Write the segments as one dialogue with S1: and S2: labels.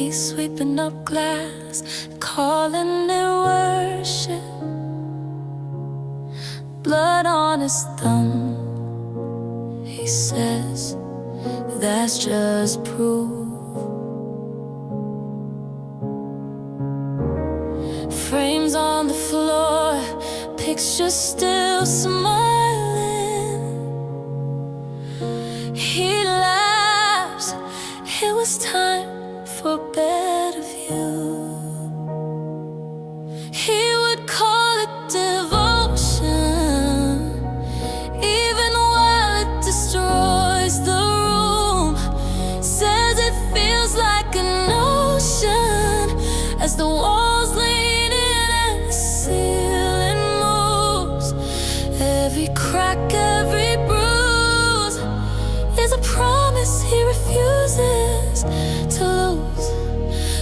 S1: He's sweeping up glass, calling it worship. Blood on his thumb, he says, that's just proof. Frames on the floor, pictures still smiling. He laughs, it was time for a better view. He would call it devotion, even while it destroys the room. Says it feels like an ocean as the walls lean in and the ceiling moves. Every crack, every bruise is a promise he refuses to lose.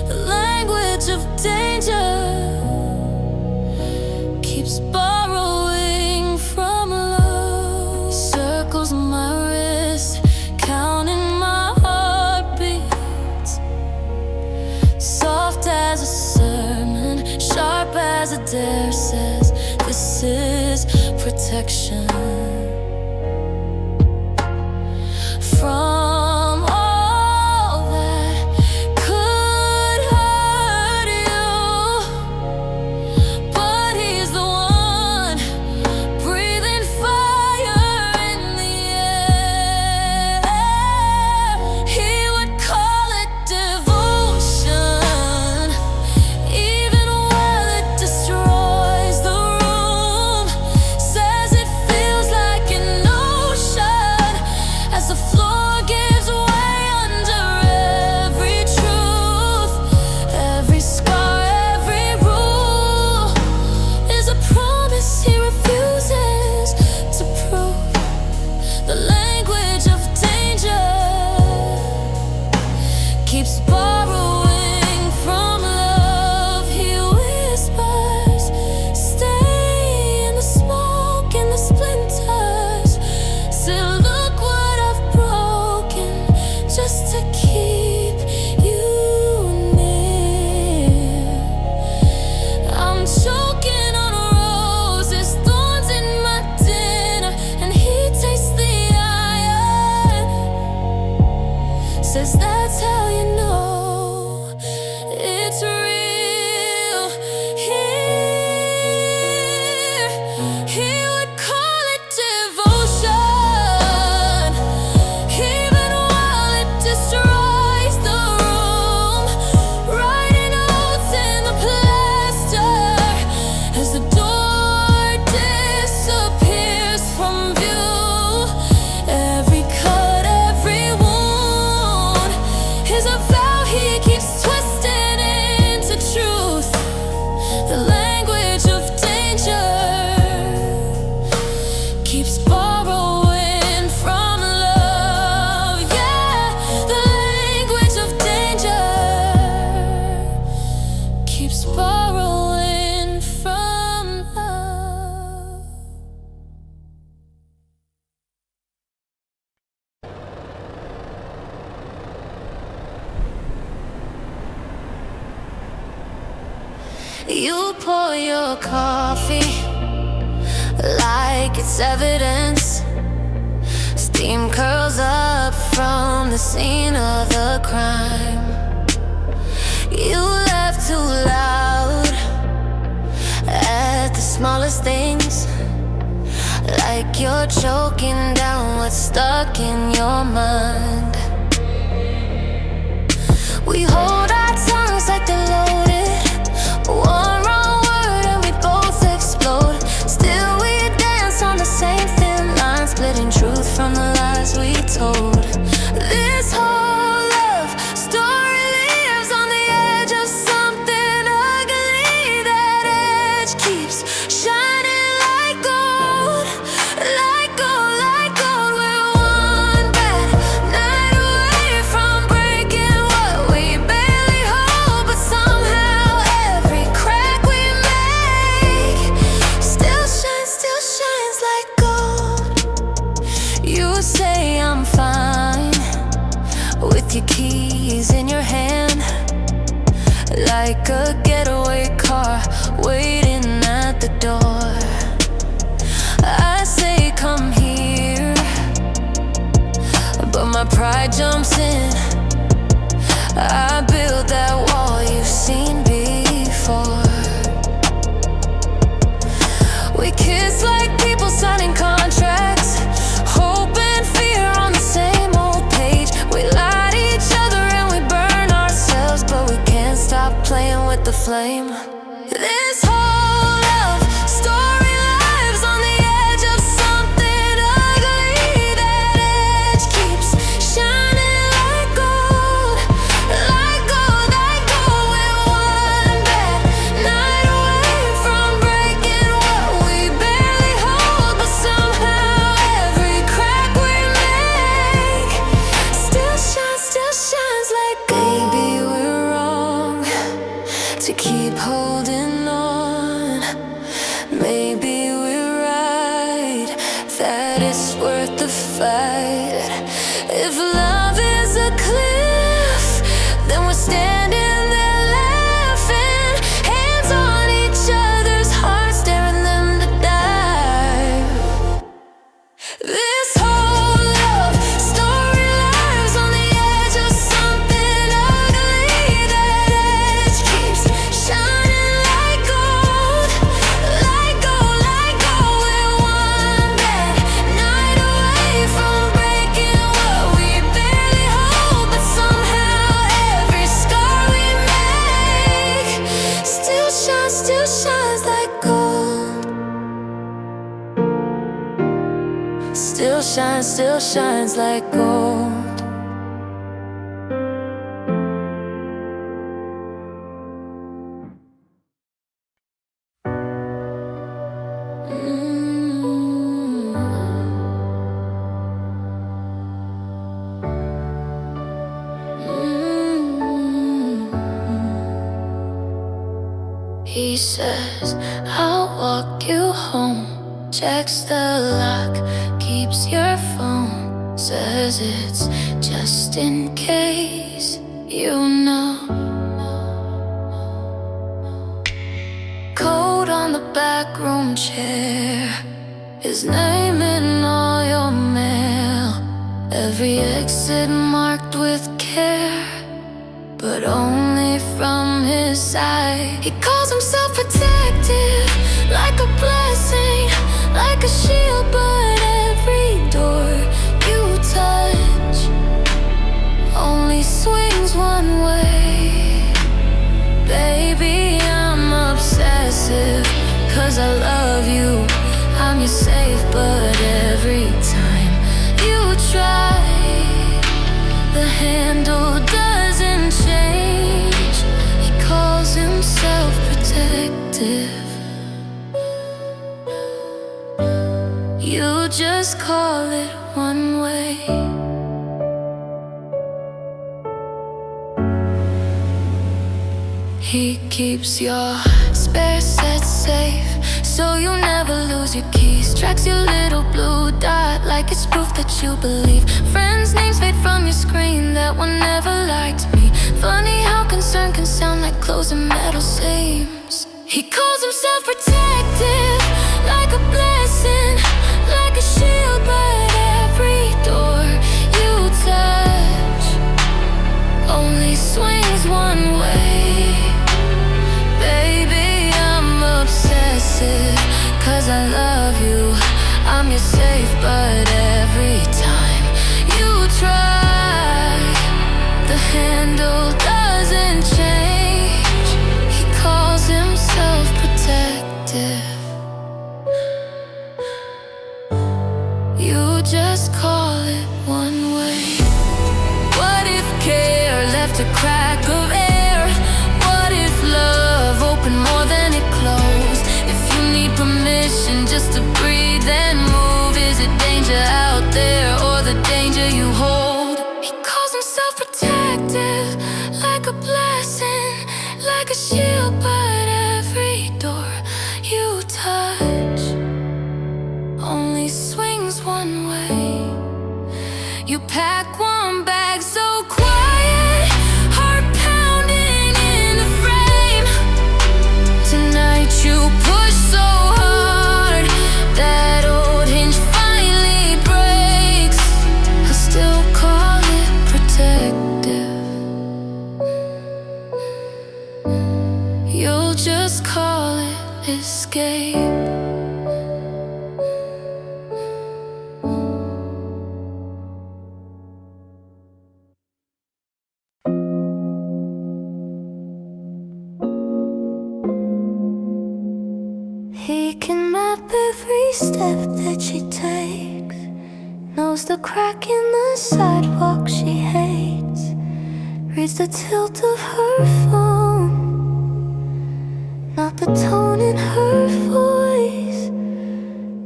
S1: The language of danger keeps borrowing from love. He circles my wrist, counting my heartbeats. Soft as a sermon, sharp as a dare, says this is protection from all that could hurt you. But he's the one breathing fire in the air. He would call it devotion, even while it destroys the room. Says it feels like an ocean as the floor gives way under every truth. Every scar, every rule is a promise he refuses to prove. The language of danger keeps borrowing from love. He whispers, stay in the smoke, in the splinters. Still look what I've broken just to keep you near. I'm choking on roses, thorns in my dinner, and he tastes the iron. Says that's how you know it's real. Here, he would call it devotion, even while it destroys the room. Writing notes in the plaster as the door disappears from view. Every cut, every wound is a vow he keeps twisting into truth. The language of danger keeps borrowing from love. Yeah, the language of danger keeps borrowing from love. You pour your coffee like it's evidence. Steam curls up from the scene of the crime. You laugh too loud at the smallest things, like you're choking down what's stuck in your mind. We hold our tongues like they're loaded. One wrong word and we both explode. Still we dance on the same thin line, splitting truth from the lies we told. This whole love story lives on the edge of something ugly. That edge keeps shining like gold, like gold, like gold. We're one bad night away from breaking what we barely like a getaway car waiting at the door. I say come here, but my pride jumps in. I build that wall you've seen before. We kiss like people signing contracts, hope and fear on the same old page. We lie to each other and we burn ourselves, but we can't stop playing with the flame. This whole love story lives on the edge of something ugly. That edge keeps shining like gold, like gold, like gold. We're one bad night away from breaking what we barely hold, but somehow every crack we make still shines like gold. Maybe we're wrong to keep holding on. Maybe we're right, that it's worth the fight. If love is a cliff, then we're standing there laughing, hands on each other's hearts, daring them to dive. This whole love story lives on the edge of something ugly. That edge keeps shining like gold, like gold, like gold. We're one bad night away from breaking what we barely hold, but somehow every scar we make still shines like gold. Still shines like gold. He says, I'll walk you home. Checks the lock, keeps your phone. Says it's just in case, you know. Code on the back room chair, his name in all your mail. Every exit marked with care, but only from his side. He calls himself protective, like a blessing, like a shield, but every door you touch only swings one way. Baby, I'm obsessive, 'cause I love you. I'm your safe, but every time you try, the handle doesn't change. He calls himself protective. You just call it one way. He keeps your spare set safe, so you never lose your keys. Tracks your little blue dot like it's proof that you believe. Friends' names fade from your screen, that one never liked me. Funny how concern can sound like closing metal seams. He calls himself protective, like a blessing, like a shield, but every door you touch only swings one way. Baby, I'm obsessive, 'cause I love you. I'm your safe, but every time you try, the handle doesn't change. He calls himself protective. You just call it one way. What if care left a crack of air? What if love opened more than it closed? If you need permission just to breathe and move, is it danger out there or the danger you hold? He calls himself protective, just call it escape. He can map every step that she takes, knows the crack in the sidewalk she hates, reads the tilt of her phone, not the tone in her voice.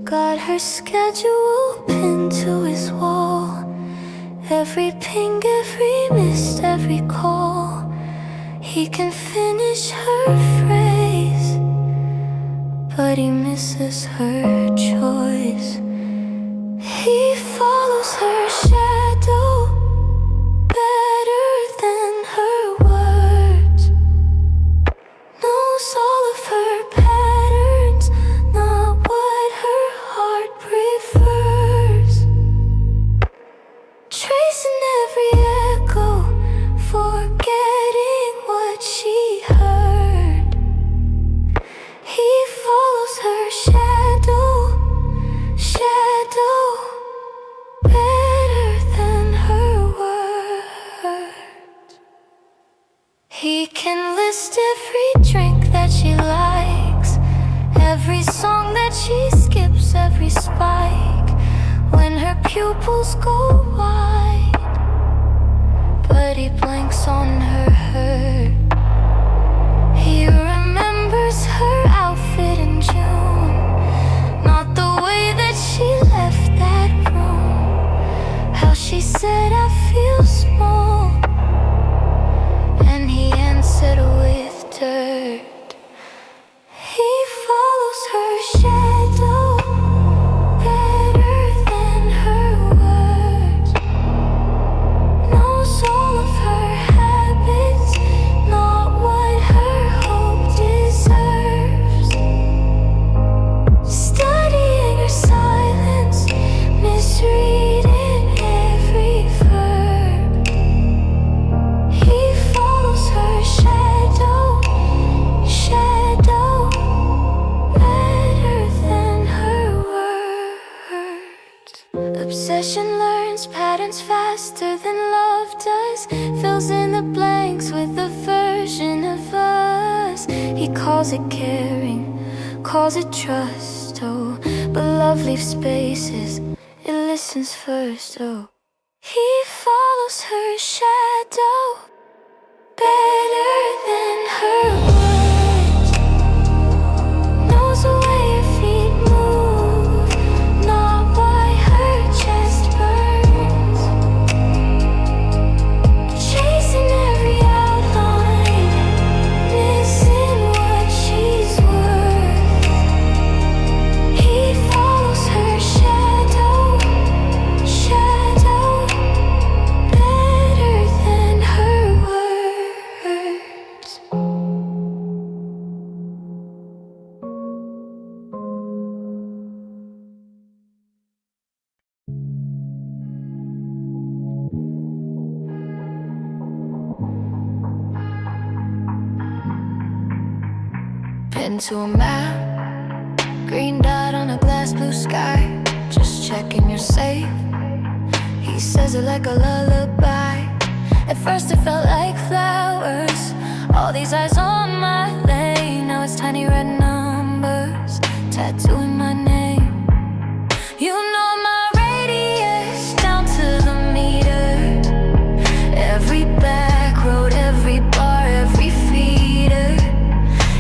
S1: Got her schedule pinned to his wall, every ping, every missed, every call. He can finish her phrase, but he misses her choice. He follows her shadow better than her words, knows all of her patterns, not what her heart prefers. Tracing every echo, forgetting what she heard. He follows her shadow better than her words. He can list every drink that she likes, every song that she skips, every spike, when her pupils go wide, but he blanks on her hurt. He remembers her outfit in June, not the way that she left that room, how she said I feel small, and he answered with dirt. He follows her shadow better than her words, knows all of her habits, not what her hope deserves. Studying her silence, misreading every verb. He follows her shadow better than her words. Obsession learns patterns faster than love does, fills in the blanks with a version of us. He calls it caring, calls it trust, oh, but love leaves spaces, it listens first, oh. He follows her shadow better than her words, knows the way her feet move, not why her chest burns. Chasing every outline, missing what she's worth. He follows her shadow better than her words. Pin to a map, green dot on a glass blue sky, just checking you're safe. He says it like a lullaby. At first it felt like flowers, all these eyes on my lane. Now it's tiny red numbers tattooing my name. You know my radius down to the meter, every back road, every bar, every feeder.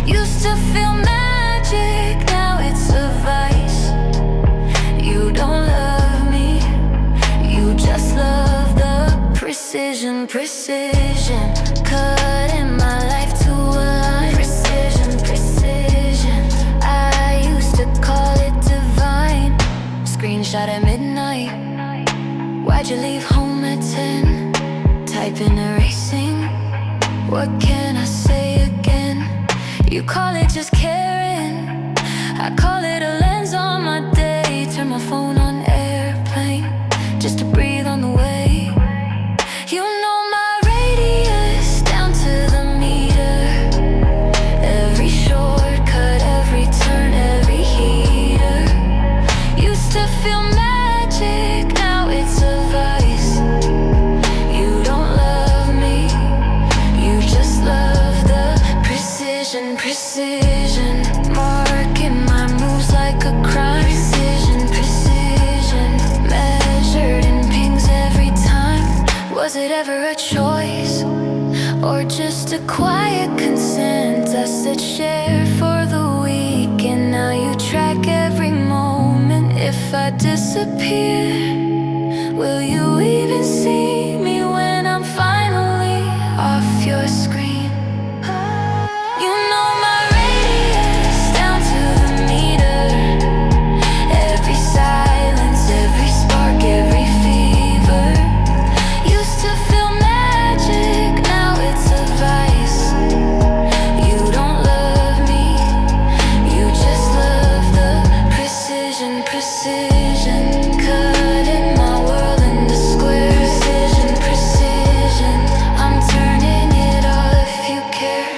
S1: Used to feel magic, now it's a vice. You don't love me, you just love the precision, cutting my life to a line. Precision, I used to call it divine. Screenshot at midnight, why'd you leave home at 10? Typing, erasing, what can I say again? You call it just caring, I call it a lens on my day. Turn my phone on airplane, just to breathe on the way. You know my radius down to the meter, every shore marking my moves like a crime. Precision, measured in pings every time. Was it ever a choice, or just a quiet consent? I said share for the week, and now you track every moment. If I disappear, will you even see me when I'm finally off your screen? You know my radius down to the meter. Every silence, every spark, every fever. Used to feel magic, now it's a vice. You don't love me, you just love the precision. Cutting my world into squares. Precision, I'm turning it all if you care.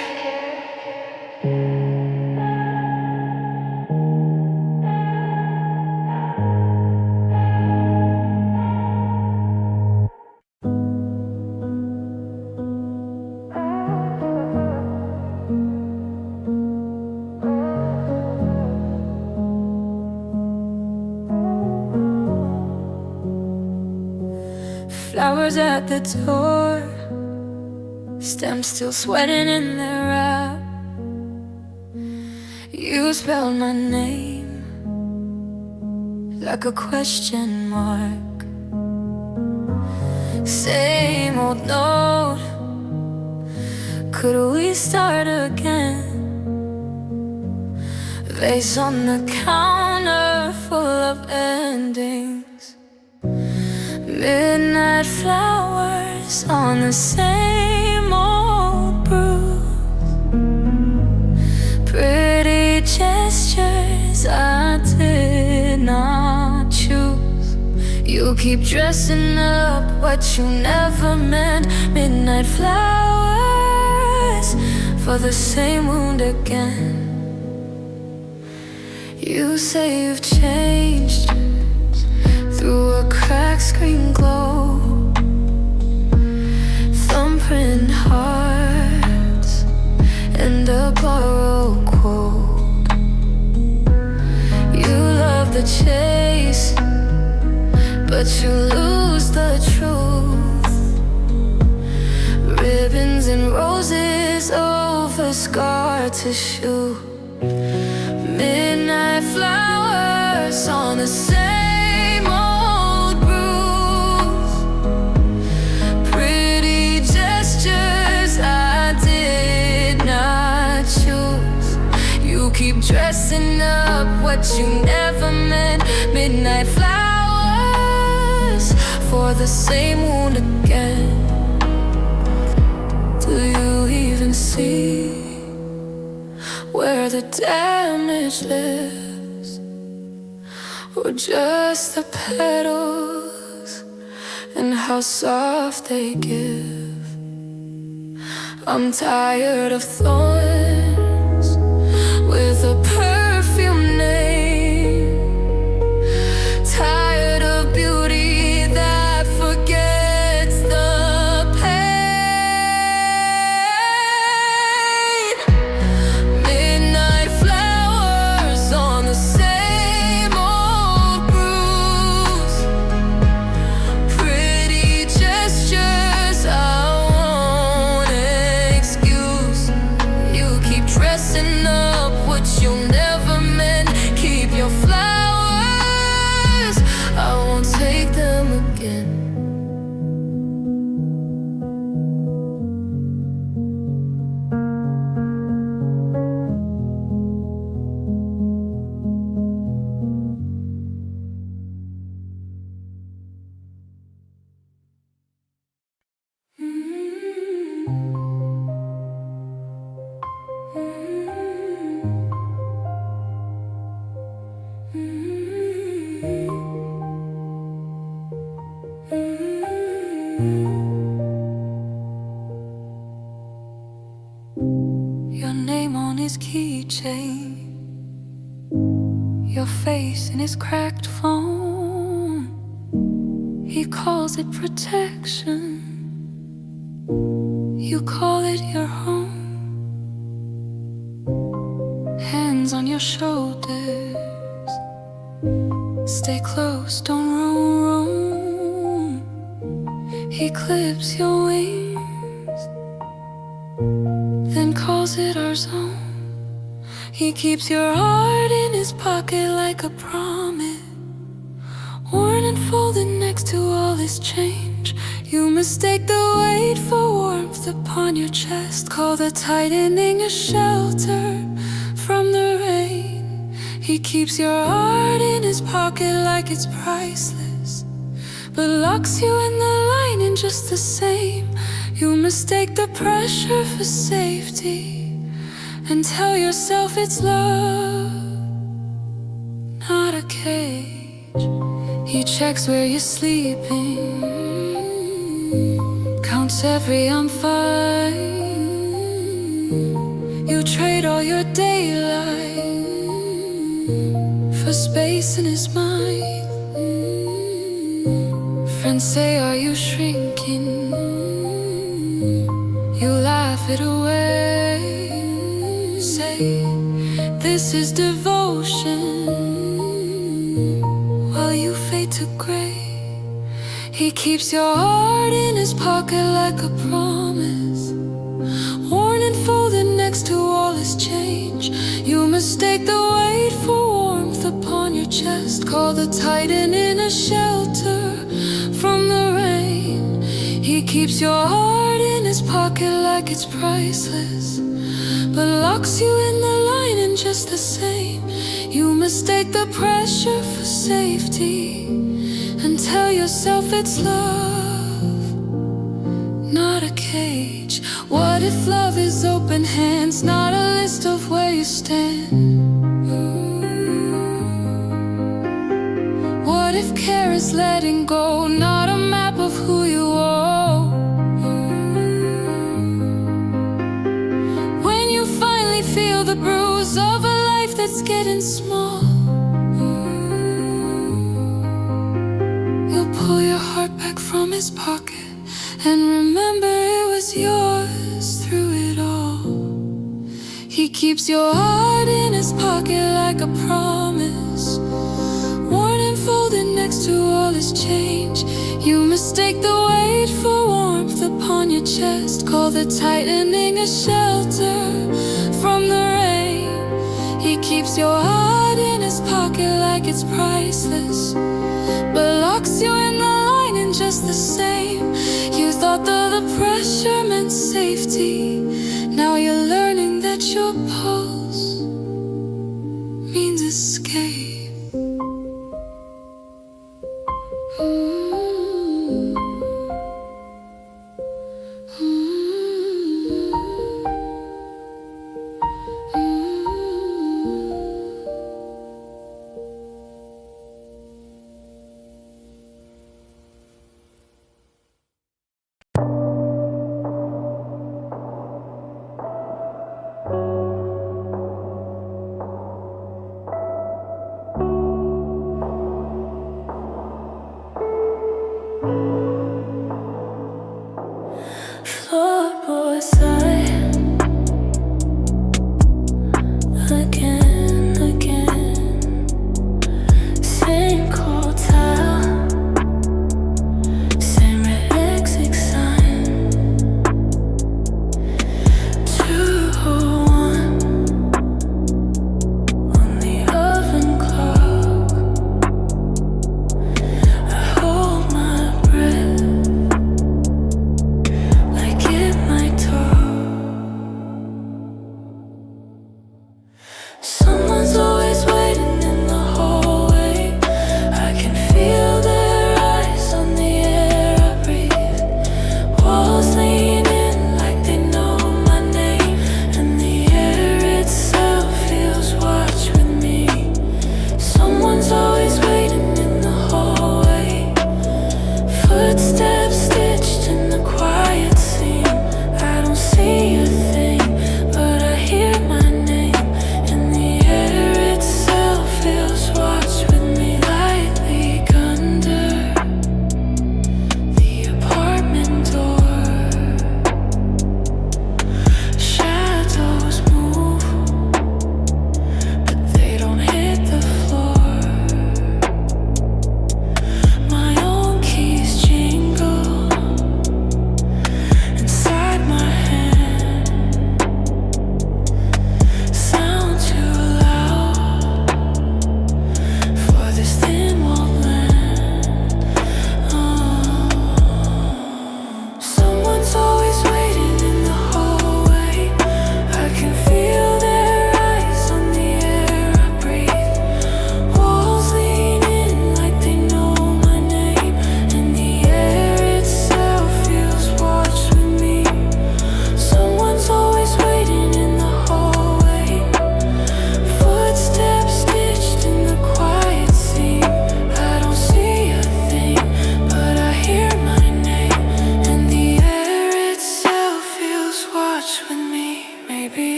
S1: Flowers at the door, stems still sweating in their wrap. You spelled my name like a question mark. Same old note, could we start again? Vase on the counter full of endings. Midnight flowers on the same old bruise. Pretty gestures I did not choose. You keep dressing up what you never meant. Midnight flowers for the same wound again. You say you've changed, through a crack screen glow. Thumbprint hearts and a borrowed quote. You love the chase, but you lose the truth. Ribbons and roses over scar tissue. Midnight flowers on the same old bruise. Pretty gestures I did not choose. You keep dressing up what you never meant. Midnight flowers for the same wound again. Do you even see where the damage lives, or just the petals and how soft they give? I'm tired of thorns with a perfume name. Tired of beauty that forgets the pain. Midnight flowers on the same old bruise. Pretty gestures I won't excuse. You keep dressing up what you never meant. Keep your flowers, I won't take them again. Your name on his keychain, your face in his cracked phone. He calls it protection, you call it your home. hands on your shoulders. Stay close, don't roam. He clips your wings, then calls it our zone. He keeps your heart in his pocket like a promise, worn and folded next to all his change. You mistake the weight for warmth upon your chest, call the tightening a shelter from the rain. He keeps your heart in his pocket like it's priceless, but locks you in the line in just the same. You mistake the pressure for safety and tell yourself it's love, not a cage. He checks where you're sleeping, counts every I'm fine. You trade all your daylight for space in his mind. Friends say, are you shrinking? You laugh it away, say, this is devotion, while you fade to gray. He keeps your heart in his pocket like a promise, worn and folded next to all his change. You mistake the weight for warmth upon your chest, call the tightening a shelter from the rain. He keeps your heart in his pocket like it's priceless, but locks you in the line in just the same. You mistake the pressure for safety and tell yourself it's love, not a cage. What if love is open hands, not a list of where you stand? What if care is letting go, not a map of who you are? When you finally feel the bruise of a life that's getting small, pull your heart back from his pocket and remember it was yours through it all. He keeps your heart in his pocket like a promise, worn and folded next to all his change. You mistake the weight for warmth upon your chest, call the tightening a shelter from the rain. He keeps your heart in his pocket like it's priceless, but locks you in the line in just the same. You thought that the pressure meant safety, now you're learning that your pulse means escape.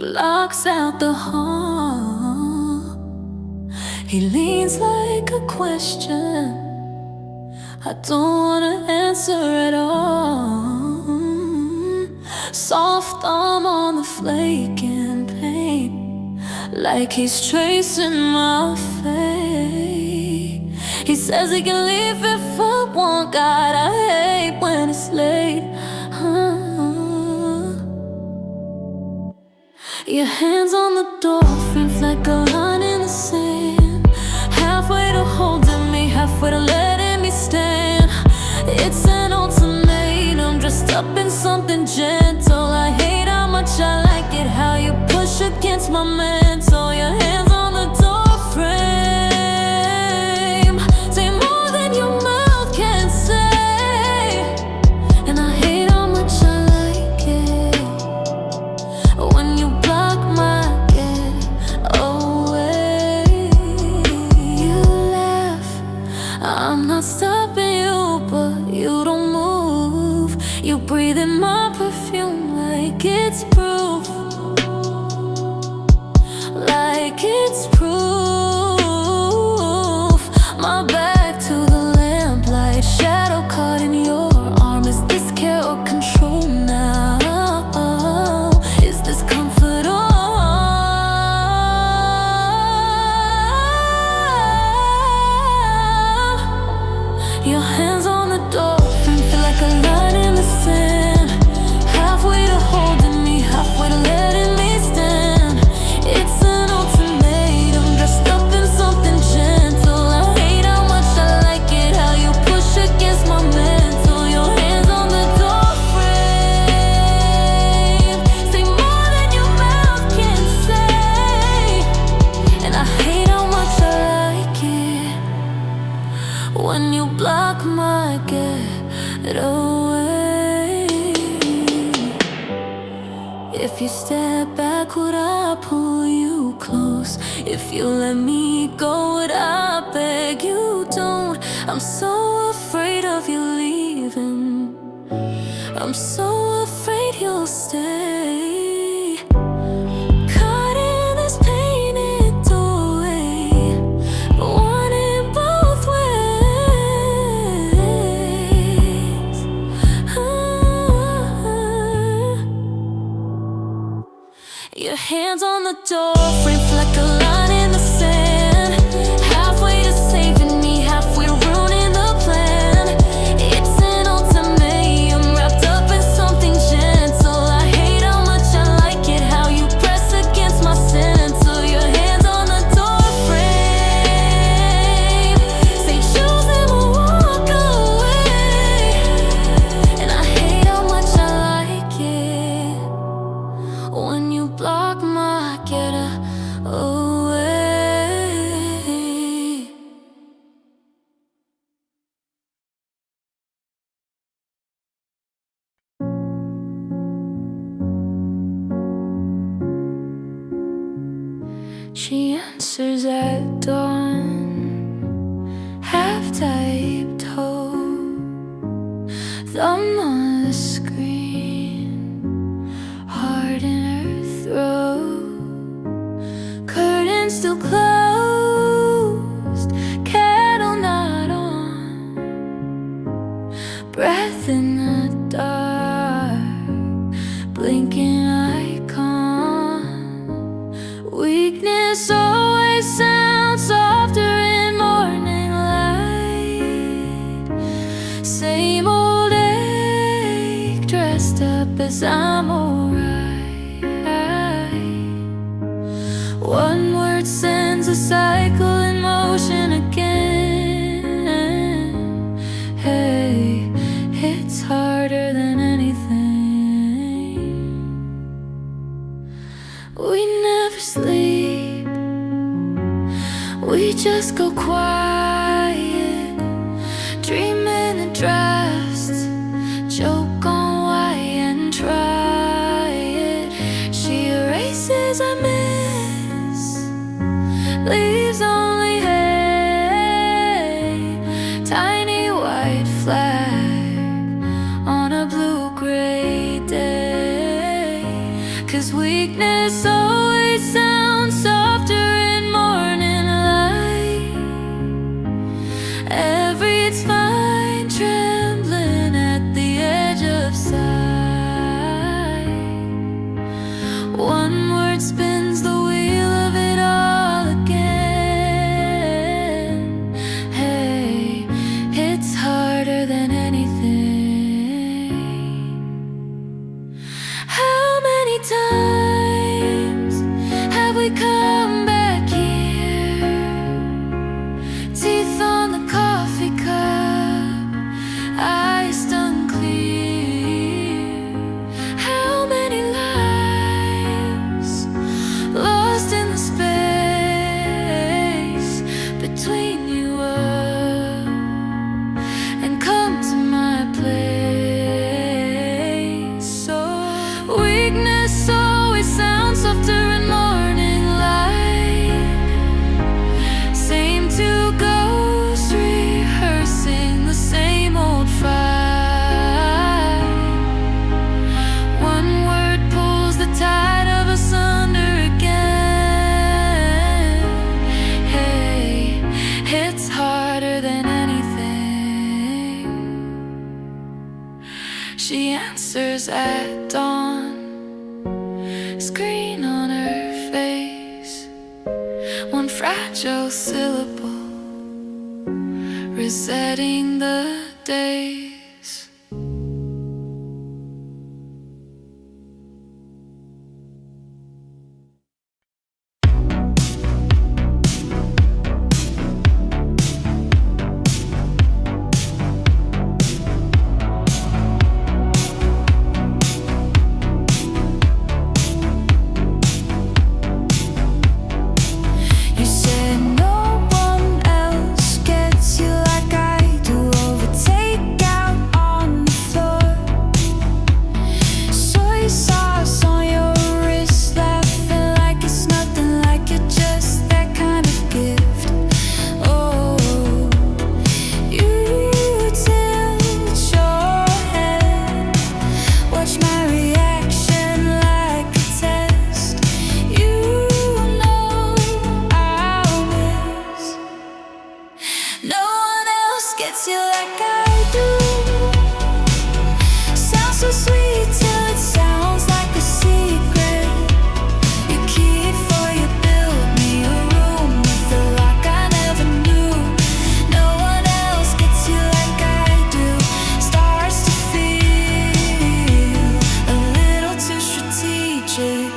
S1: blocks out the hall. He leans like a question I don't wanna answer at all. Soft thumb on the flaking paint, like he's tracing my fate. He says he can leave if I want. God, I hate when it's late. Your hands on the door frames like a line in the sand, halfway to holding me, halfway to letting me stand. It's an ultimatum dressed up in something gentle. I hate how much I like it, how you push against my mental. Your hands on the door frame say more than your mouth can say, and I hate how much I like it when you block my getaway. You laugh, I'm not stopping you, but you don't move. You breathe in my perfume like it's proof, like it's proof. My back to the lamplight, shadow caught in your arm. Is this care or control now? Is this comfort or your hands on the door frame feel like a line in the sand, halfway to holding me, halfway to letting me stand. It's an ultimatum dressed up in something gentle. I hate how much I like it, how you push against my mental. Your hands on the door frame say more than your mouth can say, and I hate how much I like it when you block my getaway. If you step back, would I pull you close? If you let me go, would I beg you don't? I'm so afraid of you leaving, I'm so afraid you'll stay. Caught in this painted doorway, wanting both ways. Your hands on the door frame like a line in the sand, halfway to saving me, halfway ruining the plan. It's an ultimatum wrapped up in something gentle. I hate how much I like it, how you press against my central. Your hands on the door frame say choose him or walk away, and I hate how much I like it when you block my getaway. She answers at dawn, half-typed hope, thumb on the screen, heart in her throat. Curtains still closed, kettle not on, breath in the dark, blinking icon. Weakness always sounds softer in morning light. Same old ache dressed up as I'm alright. One word sends a cycle in motion again. Hey, it's harder than anything. We never sleep, we just go quiet, dreaming in drafts, joke on why and try it. She erases I miss, leaves only hay, tiny white flag on a blue-gray day. 'Cause weakness always sounds softer in morning light. Every fine trembling at the edge of sight. One word spins the wheel of it all again. Hey, it's harder than anything. How many times have we come back here? Teeth on the coffee cup, eyes unclear. How many lives lost in the space between you up and come to my place? So weakness always sounds softer in morning light. Same two ghosts rehearsing the same old fight. One word pulls the tide of us under again. Hey, it's harder than anything. She answers at dawn, screen on her face, one fragile syllable, resetting the days. You said no one else gets you like I do. Overtake out on the floor. Soy sauce on your wrist, laughing like it's nothing, like you're just that kind of gift. Oh, you tilt your head, watch my reaction like a test. You know I'll miss. No one else gets you like I do. Sounds so sweet till it sounds like a secret. You keep for you build me a room with a lock I never knew. No one else gets you like I do. Starts to feel a little too strategic.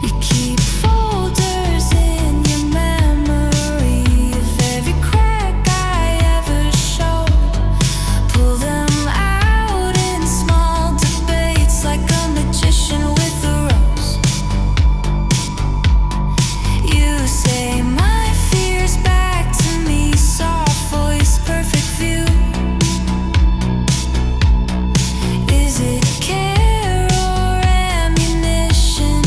S1: You keep folders in your memory of every crack I ever showed. Pull them out in small debates like a magician with a rose. You say my fears back to me, soft voice, perfect view. Is it care or ammunition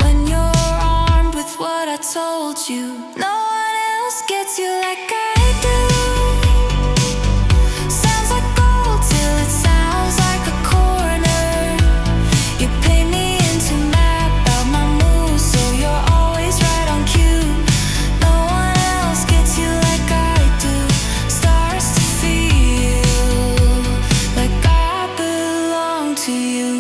S1: when you're armed with what I told you? No one else gets you like I do. Sounds like gold till it sounds like a corner. You pay me into map out my moves, so you're always right on cue. No one else gets you like I do. Starts to feel like I belong to you.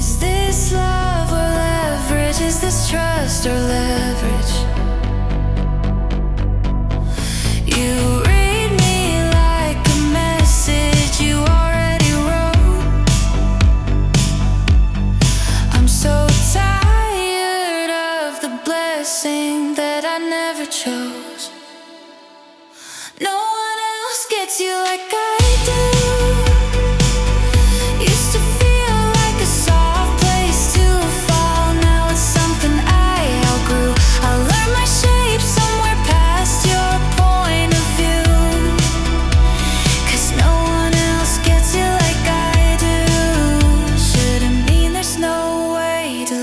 S1: Is this love or leverage? Is this trust or leverage? You read me like a message you already wrote. I'm so tired of the blessing that I never chose. No one else gets you like I do. Used to feel like a soft place to fall. Now it's something I outgrew. I learned my shape somewhere past your point of view. 'Cause no one else gets you like I do. Shouldn't mean there's no way to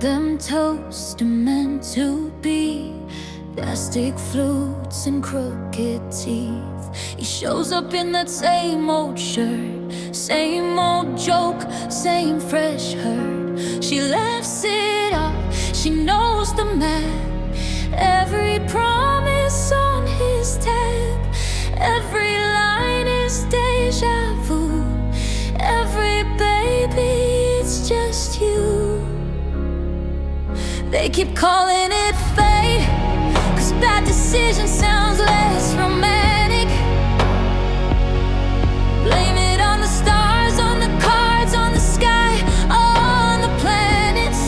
S1: them toast are meant to be plastic flutes and crooked teeth. He shows up in that same old shirt, same old joke, same fresh hurt. She laughs it off, she knows the math. Every promise on his tab, every line is deja vu. Every baby, it's just you. They keep calling it fate, 'cause bad decision sounds less romantic. Blame it on the stars, on the cards, on the sky, on the planets.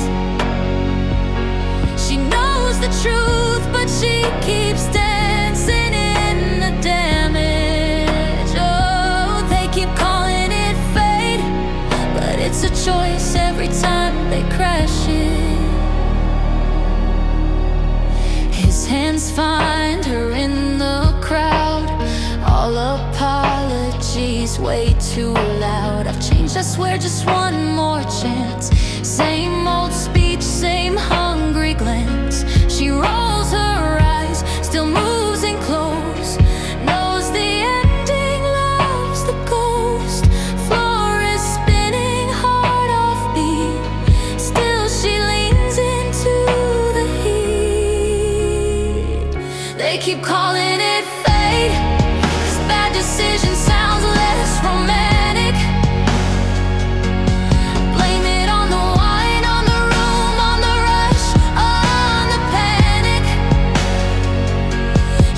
S1: She knows the truth, but she keeps dancing in the damage. Oh, they keep calling it fate, but it's a choice every time they crash it. His hands find her in the crowd. All apologies way too loud. I've changed, I swear, just one more chance. Same old speech, same hungry glance. She rolls her eyes, still moves in close. Knows the ending, loves the ghost. Floor is spinning, heart off beat. Still she leans into the heat. They keep calling it fate, 'cause bad decision sounds less romantic. Blame it on the wine, on the room, on the rush, on the panic.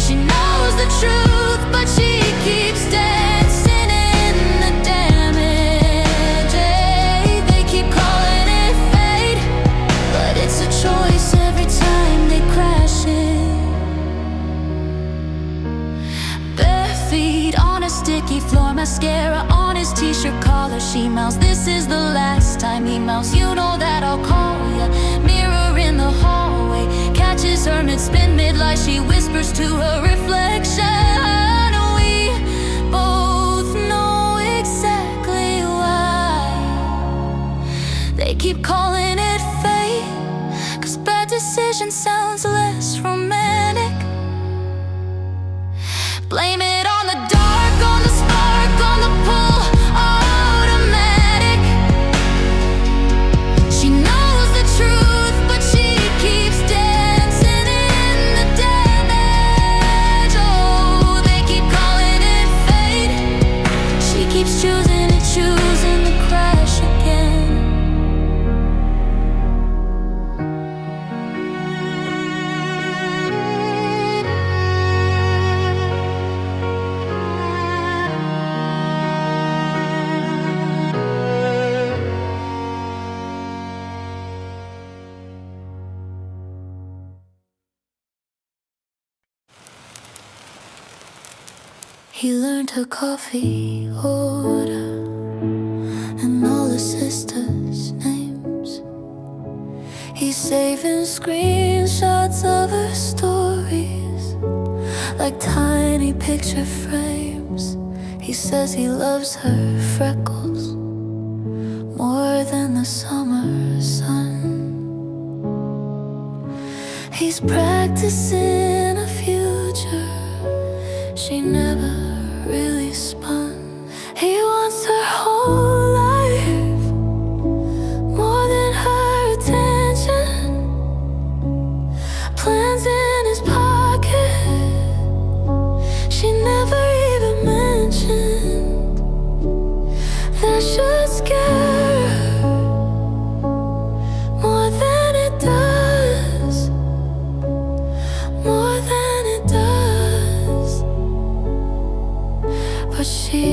S1: She knows the truth, but she keeps dancing in the damage. They keep calling it fate, but it's a choice every time they crash it. Bare feet on a sticky floor, mascara on his t-shirt collar. She mouths, this is the last time. He mouths, you know that I'll call ya. Mirror in the hallway, catches her mid-spin, mid-lie. She whispers to her reflection. We both know exactly why. They keep calling it fate, 'cause bad decision sounds less romantic. Blame it on the dark, on the spark, on the pull, automatic. She knows the truth, but she keeps dancing in the damage. Oh, they keep calling it fate. She keeps choosing to crash again. He learned her coffee order and all his sisters' names. He's saving screenshots of her stories like tiny picture frames. He says he loves her freckles more than the summer sun. He's practicing a future she never really spun. He wants her whole life, more than her attention. Plans in his pocket she never even mentioned. That should scare her more than it does, more than it does. But she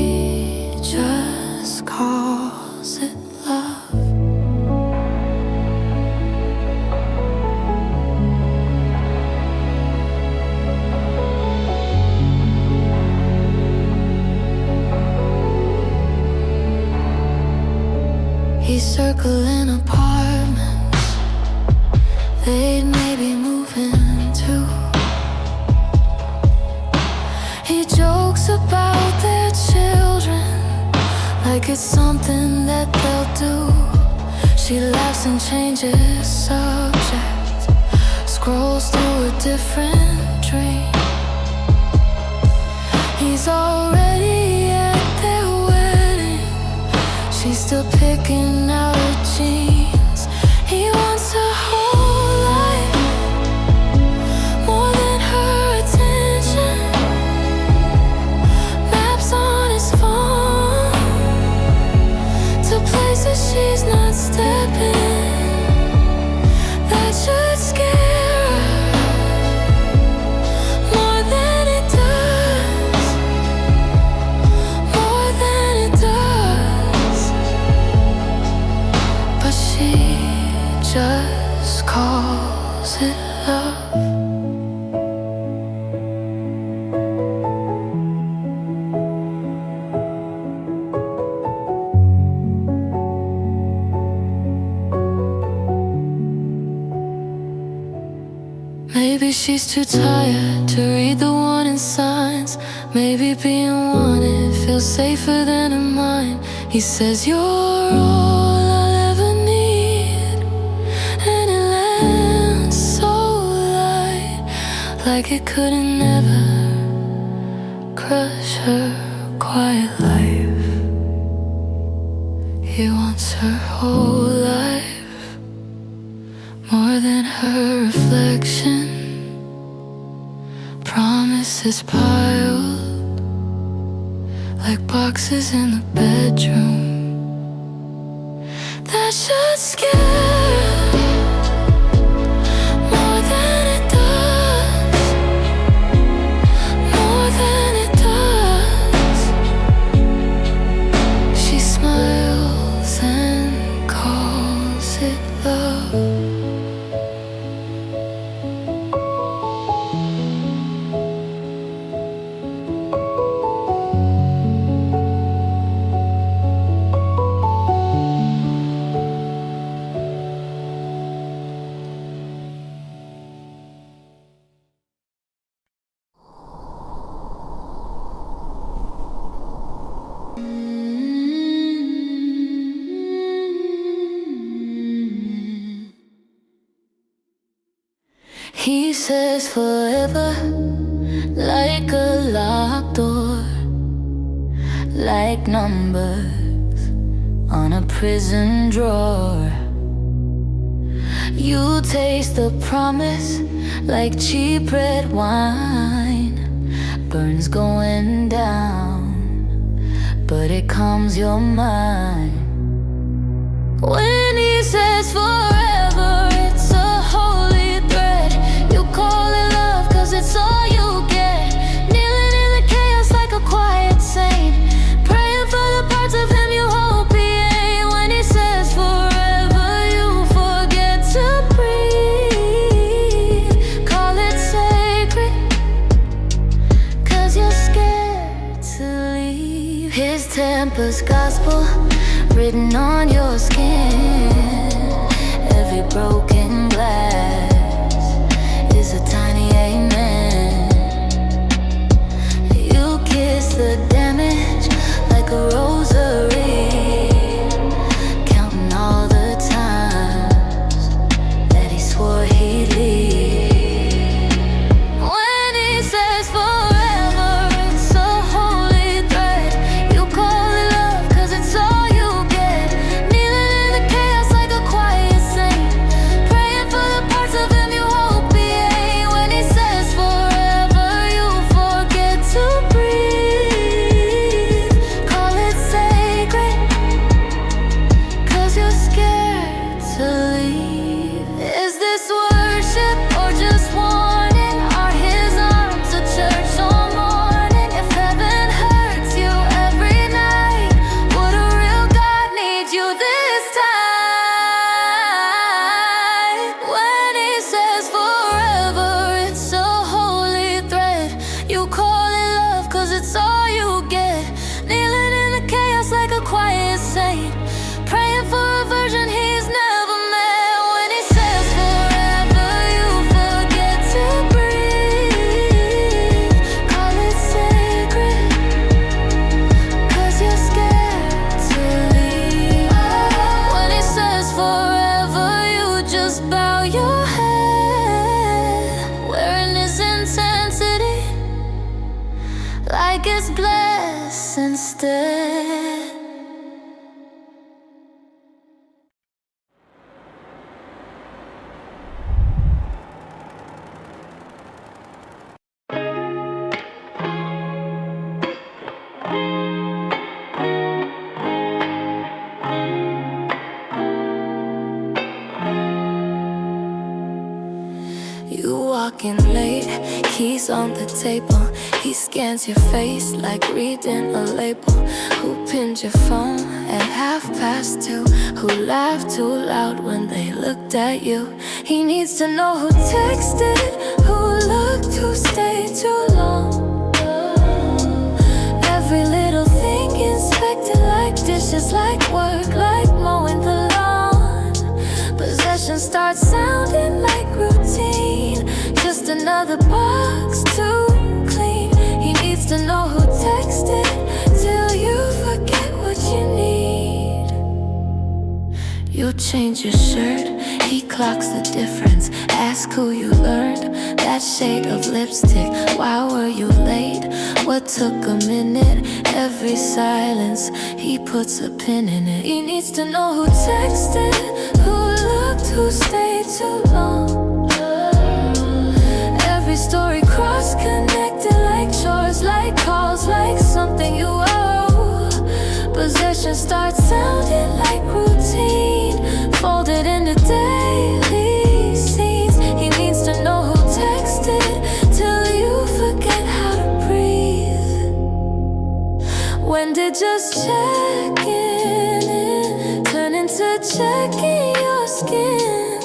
S1: just calls it love. He's circling apartments they'd maybe move into. He jokes about their children like it's something that they'll do. She laughs and changes subject, scrolls through a different dream. He's already at their wedding. She's still picking out her jeans. He wants her whole life, more than her attention. Maps on his phone to places she's not stepping. That should scare her more than it does, more than it does. But she just calls it love. Maybe she's too tired to read the warning signs. Maybe being wanted feels safer than her mind. He says you're all I'll ever need, and it lands so light, like it could never crush her quiet life. He wants her whole life, more than her reflection. Promises piled like boxes in the bedroom. That should scare more than it does, more than it does. She smiles and calls it love. He says forever, like a locked door, like numbers on a prison drawer. You taste the promise like cheap red wine, burns going down, but it calms your mind. When he says forever, it's a holy thread. You call it love cause it's all you get, kneeling in the chaos like a quiet saint, praying for the parts of him you hope he ain't. When he says forever, you forget to breathe. Call it sacred cause you're scared to leave. His temper's gospel written on your skin. Every broken glass is a tiny amen. You kiss the damage like a rosary, counting all the times that he swore he'd leave. When he says forever, it's a holy thread. You call it love cause it's all you get, kneeling in the chaos like a quiet saint, praying for the parts of him you hope he ain't. When he says forever, you forget to breathe. Call it instead. You walk in late, keys on the table. He scans your face like reading a label. Who pinned your phone at 2:30? Who laughed too loud when they looked at you? He needs to know who texted, who looked, who stayed too long. Every little thing inspected, like dishes, like work, like mowing the lawn. Possession starts sounding like routine, just another box to clean. He needs to know who texted till you forget what you need. You change your shirt, he clocks the difference. Ask who you learned that shade of lipstick. Why were you late? What took a minute? Every silence, he puts a pin in it. He needs to know who texted, who looked, who stayed too long. Every story cross-connected, like chores, like calls, like something you owe. Possession starts sounding like routine, folded into daily scenes. He needs to know who texted till you forget how to breathe. When did just checking in turn into checking your skin?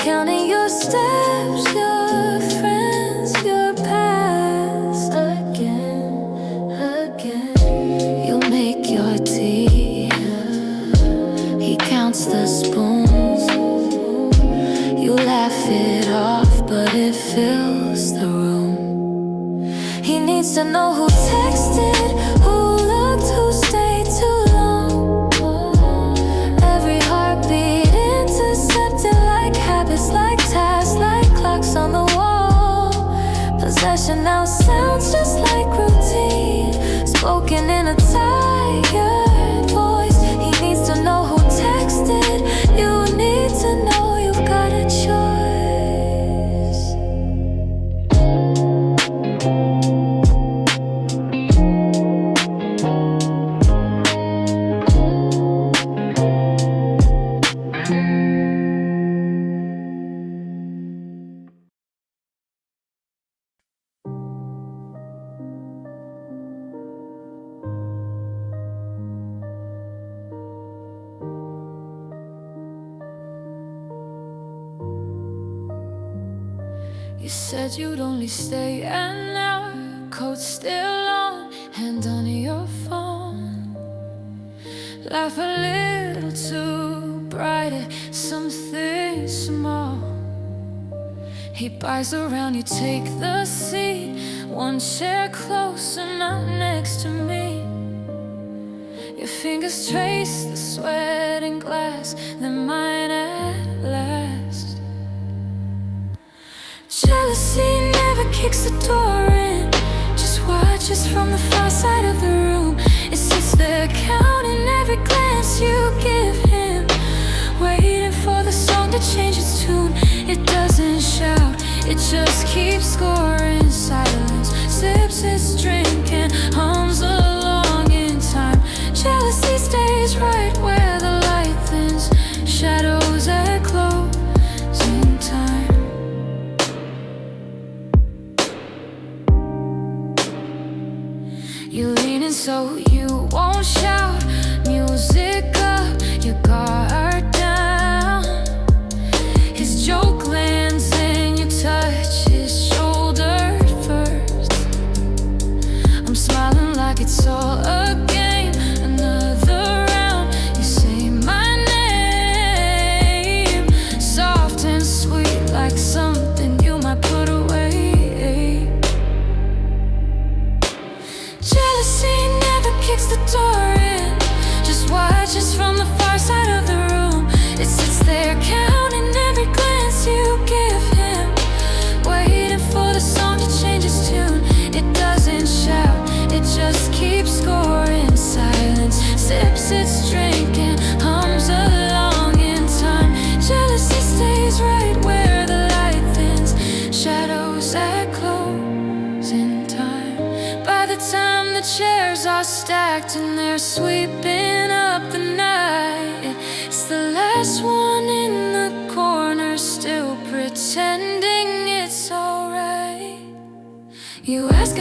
S1: Counting your steps, your friends, your past. Again, you make your tea, he counts the spoons. You laugh it off, but it fills the room. He needs to know who texted, who looked, who stayed too long. Every heartbeat intercepted, like habits, like tasks, like clocks on the wall. Possession now sounds just like routine, spoken in a tired voice. He needs to know who texted. You need to know you've got a choice. You said you'd only stay an hour, coat still on, hand on your phone. Laugh a little too bright at something small. He buys around, you take the seat, one chair closer, not next to me. Your fingers trace the sweat and glass, then mine at last. Jealousy never kicks the door in, just watches from the far side of the room. It sits there counting every glance you give him, waiting for the song to change its tune. It doesn't shout, it just keeps score in silence. Sips its drink and hums along in time. Jealousy stays right where the light thins, shadows at closing time. You lean in so you won't shout, music up, your guard down. His joke lands and you touch his shoulder first. I'm smiling like it's all a game, another round. You say my name, soft and sweet, like something you might put away. Jealousy never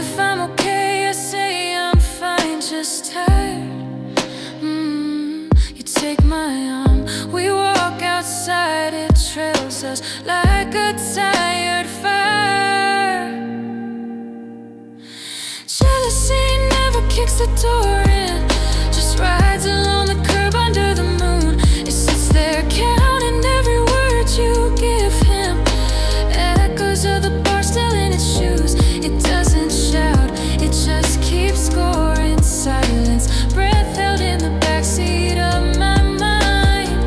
S1: if I'm okay, I say I'm fine, just tired. You take my arm, we walk outside, it trails us like a tired fire. Jealousy never kicks the door in, just rides along the curb under the moon. It sits there counting every word you give him, echoes of the bar still in its shoes. It doesn't shout, it just keeps scoring silence, breath held in the backseat of my mind.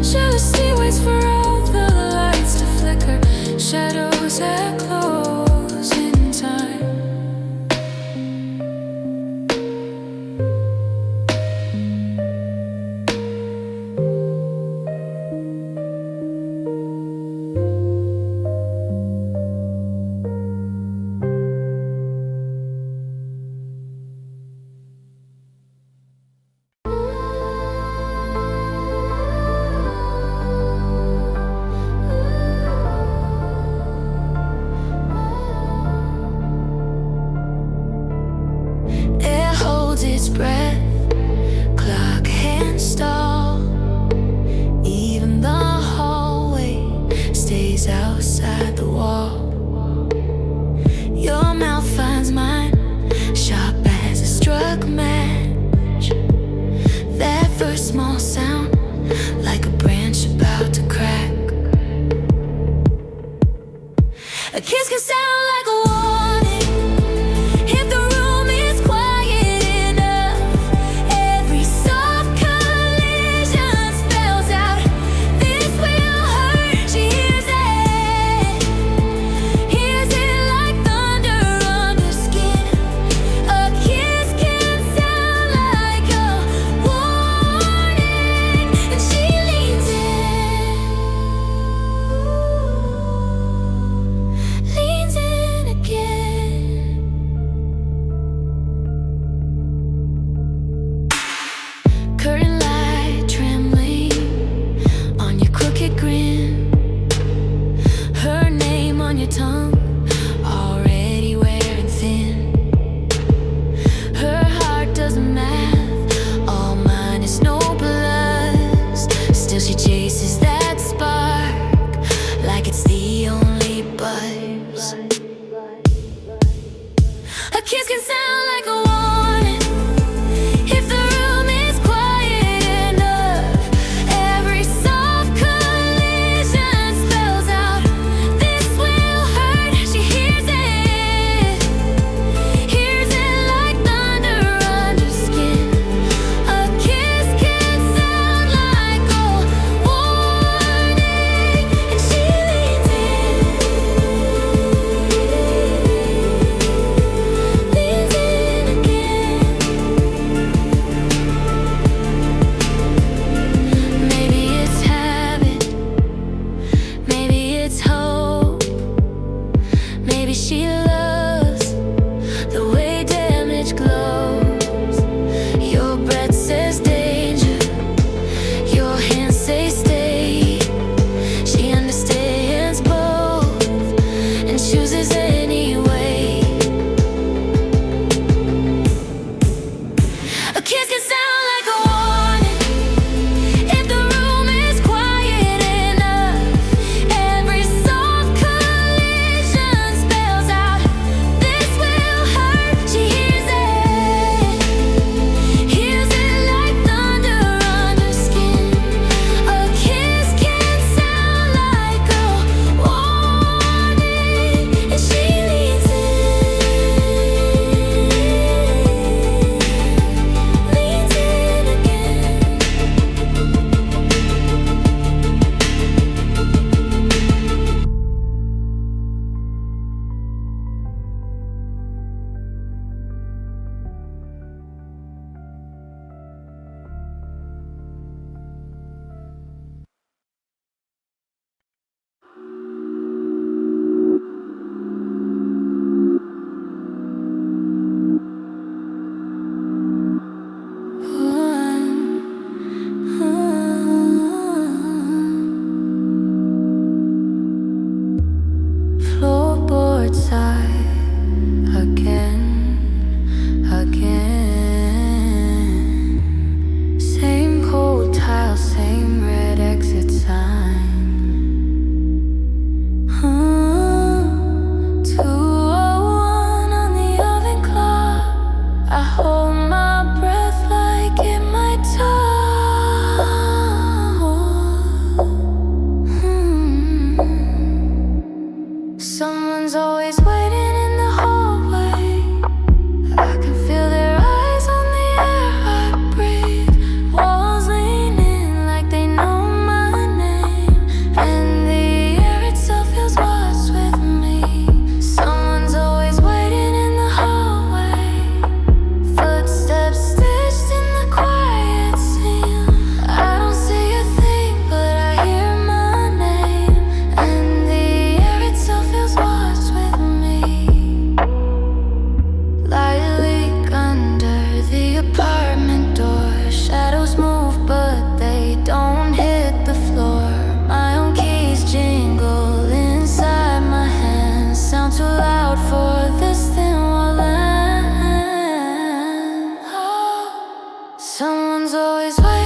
S1: Jealousy waits for all the lights to flicker, shadows that close in time. eyes wide